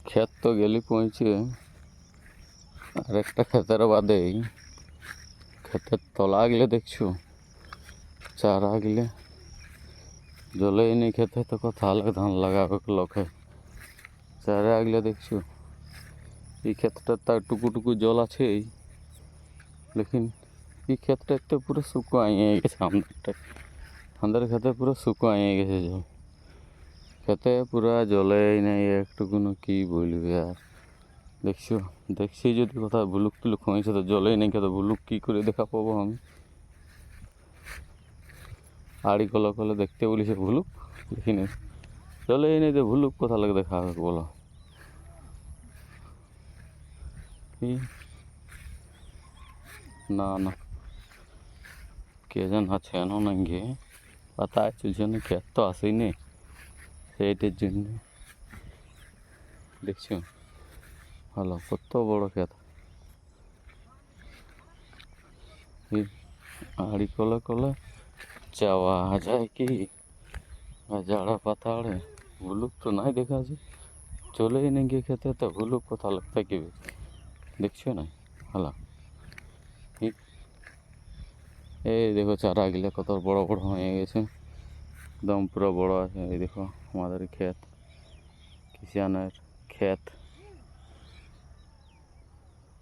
ক্ষেত তো গেলি পৌঁছে, আর একটা ক্ষেতের বাদেই ক্ষেতের তলা গেলে দেখছো চারা গেলে জলেই নেই খেতে, তো কথা আলাদা ধান লাগাবে লোকে। চারা গেলে দেখছো এই ক্ষেতটা তার টুকু জল আছেই, লেকিন এই ক্ষেতটা তো পুরো শুকোয়ে গেছে। আমাদের ক্ষেতে পুরো শুকোয়ে গেছে জল, খেতে পুরা জলেই নেই একটুকুনো, কি বলবি আর। দেখছি যদি কোথাও ভুলুক টুলুক হয়েছে তো জলেই নেই খেতে, ভুলুক কী করে দেখা পাবো আমি? আড়ি কলে দেখতে বলিছে ভুলুক, দেখিনি জলেই নেই তো ভুলুক কোথা লাগে দেখা হবে বলো? কি না না, কে যেন আছে না গিয়ে পাতা চলছে না, ক্ষেত তো আসেনি সেইটার জন্য। দেখছো ভালো কত বড় ক্ষেত, আড়ি কলে যাওয়া যায় কি? জাড়া পাতাড়ে ভুলুক তো নাই দেখা আছে, চলেই নেই গিয়ে খেতে, তো ভুলুক কোথা লাগতে কি দেখছো না? ভালো ঠিক, এই দেখো চারা গিলা কত বড় বড় হয়ে গেছে, একদম পুরো বড় আছে। এই দেখো আমাদের ক্ষেত, কিষানের ক্ষেত।